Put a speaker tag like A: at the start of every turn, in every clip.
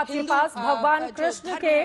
A: आपके पास भगवान कृष्ण के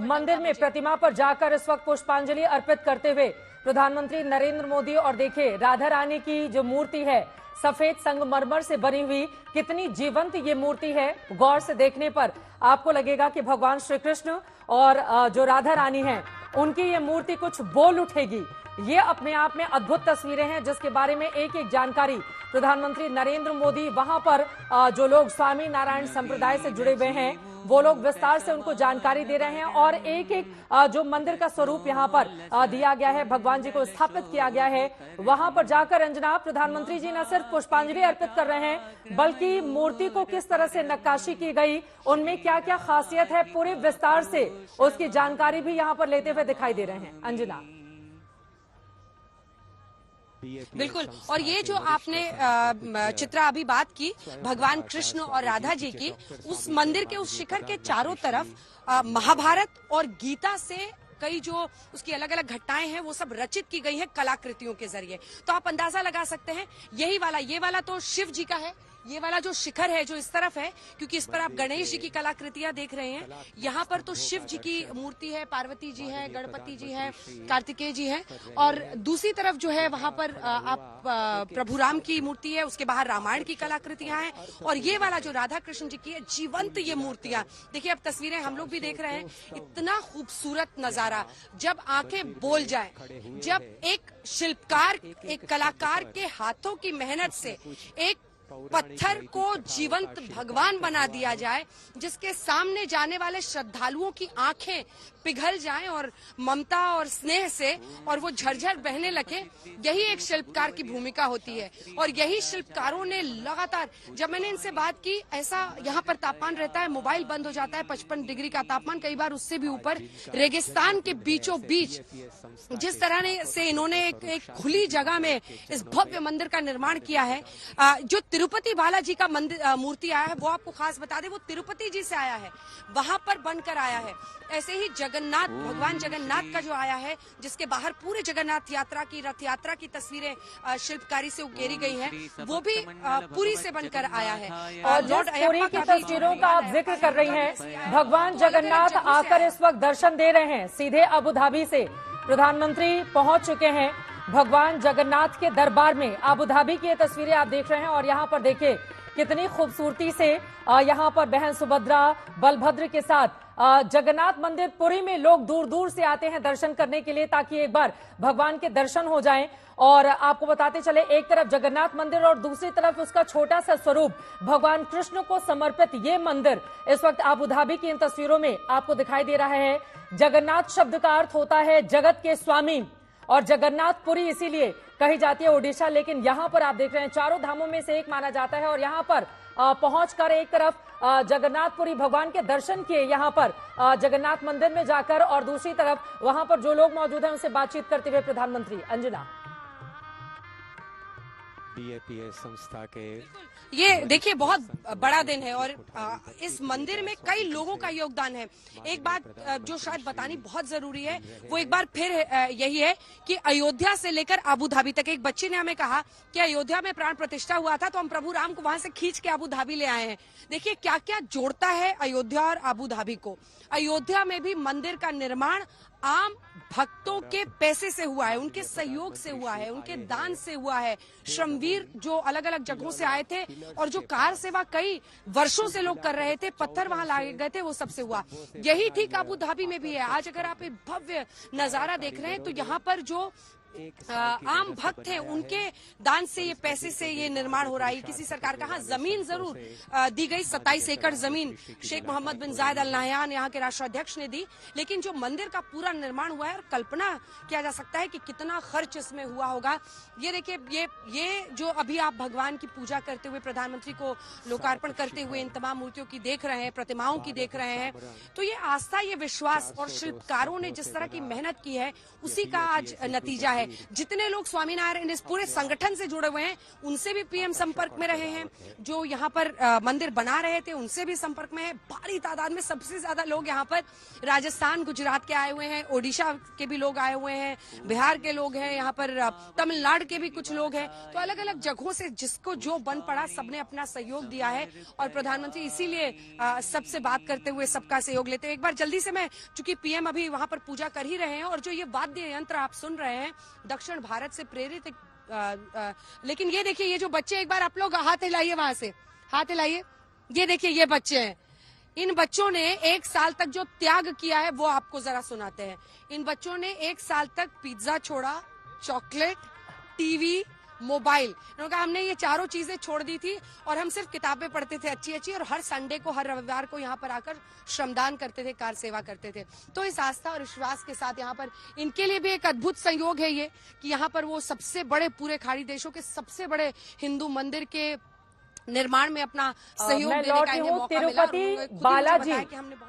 A: मंदिर में प्रतिमा पर जाकर इस वक्त पुष्पांजलि अर्पित करते हुए प्रधानमंत्री नरेंद्र मोदी। और देखिए राधा रानी की जो मूर्ति है सफेद संगमरमर से बनी हुई, कितनी जीवंत ये मूर्ति है। गौर से देखने पर आपको लगेगा कि भगवान श्री कृष्ण और जो राधा रानी है उनकी ये मूर्ति कुछ बोल उठेगी। ये अपने आप में अद्भुत तस्वीरें हैं जिसके बारे में एक एक जानकारी प्रधानमंत्री नरेंद्र मोदी वहां पर जो लोग स्वामी नारायण संप्रदाय से जुड़े हुए हैं वो लोग विस्तार से उनको जानकारी दे रहे हैं। और एक एक जो मंदिर का स्वरूप यहाँ पर दिया गया है, भगवान जी को स्थापित किया गया है, वहां पर जाकर अंजना प्रधानमंत्री जी न सिर्फ पुष्पांजलि अर्पित कर रहे हैं बल्कि मूर्ति को किस तरह से नक्काशी की गई, उनमें क्या क्या खासियत है, पूरे विस्तार से उसकी जानकारी भी यहाँ पर लेते हुए दिखाई दे रहे हैं। अंजना
B: बिल्कुल, और ये जो आपने चित्रा अभी बात की भगवान कृष्ण और राधा जी की, उस मंदिर के उस शिखर के चारों तरफ महाभारत और गीता से कई जो उसकी अलग अलग घटनाएं हैं वो सब रचित की गई हैं कलाकृतियों के जरिए। तो आप अंदाजा लगा सकते हैं ये वाला तो शिव जी का है, ये वाला जो शिखर है जो इस तरफ है, क्योंकि इस पर आप गणेश जी की कलाकृतियां देख रहे हैं, यहाँ पर तो शिव जी की मूर्ति है, पार्वती जी है, गणपति जी है, कार्तिकेय जी है, और दूसरी तरफ जो है वहां पर आप प्रभु राम की मूर्ति है, उसके बाहर रामायण की कलाकृतियां हैं, और ये वाला जो राधा कृष्ण जी की है जीवंत ये मूर्तियां देखिए। अब तस्वीरें हम लोग भी देख रहे हैं, इतना खूबसूरत नजारा जब आंखें बोल जाए, जब एक शिल्पकार एक कलाकार के हाथों की मेहनत से एक पत्थर को जीवंत भगवान बना दिया जाए, जिसके सामने जाने वाले श्रद्धालुओं की आंखें पिघल जाएं और ममता और स्नेह से और वो झरझर बहने लगे। यही एक शिल्पकार की भूमिका होती है। और यही शिल्पकारों ने लगातार, जब मैंने इनसे बात की, ऐसा यहाँ पर तापमान रहता है, मोबाइल बंद हो जाता है, 55 डिग्री का तापमान, कई बार उससे भी ऊपर, रेगिस्तान के बीचों बीच जिस तरह से इन्होंने एक खुली जगह में इस भव्य मंदिर का निर्माण किया है। जो तिरुपति बालाजी का मंदिर मूर्ति आया है वो आपको खास बता दें, वो तिरुपति जी से आया है, वहां पर बनकर आया है। ऐसे ही जगन्नाथ, भगवान जगन्नाथ का जो आया है, जिसके बाहर पूरे जगन्नाथ यात्रा की, रथ यात्रा की तस्वीरें शिल्पकारी से उकेरी गई हैं, वो भी पुरी से बनकर आया है।
A: और जिस पुरी की तस्वीरों का आप जिक्र कर रही हैं, भगवान जगन्नाथ आकर इस वक्त दर्शन दे रहे हैं। सीधे अबू धाबी से प्रधानमंत्री पहुंच चुके हैं भगवान जगन्नाथ के दरबार में। अबू धाबी की ये तस्वीरें आप देख रहे हैं और यहाँ पर देखिए कितनी खूबसूरती से यहाँ पर बहन सुभद्रा बलभद्र के साथ जगन्नाथ मंदिर पुरी में लोग दूर दूर से आते हैं दर्शन करने के लिए, ताकि एक बार भगवान के दर्शन हो जाएं। और आपको बताते चले, एक तरफ जगन्नाथ मंदिर और दूसरी तरफ उसका छोटा सा स्वरूप भगवान कृष्ण को समर्पित ये मंदिर इस वक्त अबू धाबी की इन तस्वीरों में आपको दिखाई दे रहा है। जगन्नाथ शब्द का अर्थ होता है जगत के स्वामी, और जगन्नाथपुरी इसीलिए कही जाती है ओडिशा। लेकिन यहाँ पर आप देख रहे हैं चारों धामों में से एक माना जाता है, और यहाँ पर पहुंचकर एक तरफ जगन्नाथपुरी भगवान के दर्शन किए यहाँ पर जगन्नाथ मंदिर में जाकर, और दूसरी तरफ वहां पर जो लोग मौजूद हैं उनसे बातचीत करते हुए प्रधानमंत्री। अंजना,
C: बीएपीएस संस्था के
B: ये देखिए बहुत बड़ा दिन है और इस मंदिर में कई लोगों का योगदान है। एक बात जो शायद बतानी बहुत जरूरी है वो एक बार फिर यही है कि अयोध्या से लेकर अबू धाबी तक, एक बच्ची ने हमें कहा कि अयोध्या में प्राण प्रतिष्ठा हुआ था तो हम प्रभु राम को वहां से खींच के अबू धाबी ले आए हैं। देखिए क्या क्या जोड़ता है अयोध्या और अबू धाबी को। अयोध्या में भी मंदिर का निर्माण आम भक्तों के पैसे से हुआ है, उनके सहयोग से हुआ है, उनके दान से हुआ है। श्रमवीर जो अलग अलग जगहों से आए थे और जो कार सेवा कई वर्षों से लोग कर रहे थे, पत्थर वहां लाए गए थे, वो सबसे हुआ। यही ठीक अबू धाबी में भी है। आज अगर आप एक भव्य नजारा देख रहे हैं तो यहाँ पर जो आम भक्त हैं उनके दान से, ये पैसे से ये निर्माण हो रहा है। किसी सरकार का, हाँ, जमीन जरूर दी गई, 27 एकड़ जमीन शेख मोहम्मद बिन जायद अल नाहयान यहाँ के राष्ट्राध्यक्ष ने दी, लेकिन जो मंदिर का पूरा निर्माण हुआ है और कल्पना किया जा सकता है कि कितना खर्च इसमें हुआ होगा। ये देखिए ये जो अभी आप भगवान की पूजा करते हुए, प्रधानमंत्री को लोकार्पण करते हुए इन तमाम मूर्तियों की देख रहे हैं, प्रतिमाओं की देख रहे हैं, तो ये आस्था, ये विश्वास और शिल्पकारों ने जिस तरह की मेहनत की है उसी का आज नतीजा है। है। जितने लोग स्वामीनारायण इस पूरे संगठन से जुड़े हुए हैं उनसे भी पीएम संपर्क में रहे हैं। जो यहाँ पर मंदिर बना रहे थे उनसे भी संपर्क में है। भारी तादाद में सबसे ज्यादा लोग यहाँ पर राजस्थान गुजरात के आए हुए हैं, ओडिशा के भी लोग आए हुए हैं, बिहार के लोग हैं, यहाँ पर तमिलनाडु के भी कुछ लोग हैं। तो अलग अलग जगहों से जिसको जो बन पड़ा सबने अपना सहयोग दिया है और प्रधानमंत्री इसीलिए सबसे बात करते हुए सबका सहयोग लेते हैं। एक बार जल्दी से मैं, चूंकि पीएम अभी वहां पर पूजा कर ही रहे हैं और जो ये वाद्य यंत्र आप सुन रहे हैं दक्षिण भारत से प्रेरित लेकिन ये देखिए ये जो बच्चे, एक बार आप लोग हाथ हिलाइए, वहां से हाथ हिलाइए। ये देखिए ये बच्चे हैं। इन बच्चों ने 1 साल तक जो त्याग किया है वो आपको जरा सुनाते हैं। इन बच्चों ने 1 साल तक पिज्जा छोड़ा, चॉकलेट, टीवी, मोबाइल। इन्होंने कहा हमने ये चारों चीजें छोड़ दी थी और हम सिर्फ किताबें पढ़ते थे अच्छी अच्छी, और हर संडे को, हर रविवार को यहाँ पर आकर श्रमदान करते थे, कार सेवा करते थे। तो इस आस्था और विश्वास के साथ यहाँ पर इनके लिए भी एक अद्भुत संयोग है ये कि यहाँ पर वो सबसे बड़े, पूरे खाड़ी देशों के सबसे बड़े हिंदू मंदिर के निर्माण में अपना सहयोग देने का इन्हें मौका मिला।
A: तिरुपति बालाजी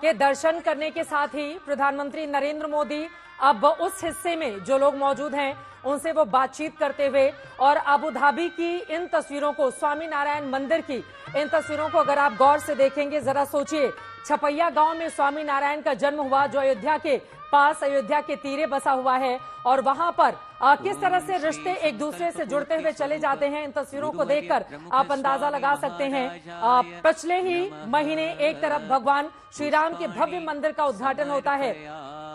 A: के दर्शन करने के साथ ही प्रधानमंत्री नरेंद्र मोदी अब उस हिस्से में जो लोग मौजूद हैं उनसे वो बातचीत करते हुए, और अबू धाबी की इन तस्वीरों को, स्वामीनारायण मंदिर की इन तस्वीरों को अगर आप गौर से देखेंगे, जरा सोचिए, छपैया गांव में स्वामीनारायण का जन्म हुआ, जो अयोध्या के पास, अयोध्या के तीरे बसा हुआ है, और वहां पर किस तरह से रिश्ते एक दूसरे से जुड़ते हुए चले जाते हैं, इन तस्वीरों को देखकर आप अंदाजा लगा सकते हैं। पिछले ही महीने एक तरफ भगवान श्री राम के भव्य मंदिर का उद्घाटन होता है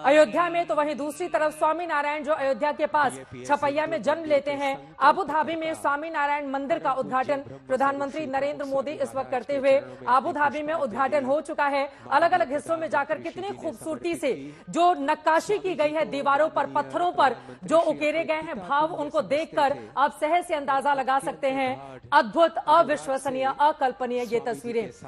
A: अयोध्या में, तो वहीं दूसरी तरफ स्वामीनारायण जो अयोध्या के पास छपैया में जन्म लेते हैं, अबू धाबी में स्वामीनारायण मंदिर का उद्घाटन प्रधानमंत्री नरेंद्र मोदी इस वक्त करते हुए, अबू धाबी में उद्घाटन हो चुका है। अलग अलग हिस्सों में जाकर कितनी खूबसूरती से जो नक्काशी की गई है दीवारों पर, पत्थरों पर जो उकेरे गए हैं भाव, उनको देखकर आप सहज से अंदाजा लगा सकते हैं। अद्भुत, अविश्वसनीय, अकल्पनीय ये तस्वीरें।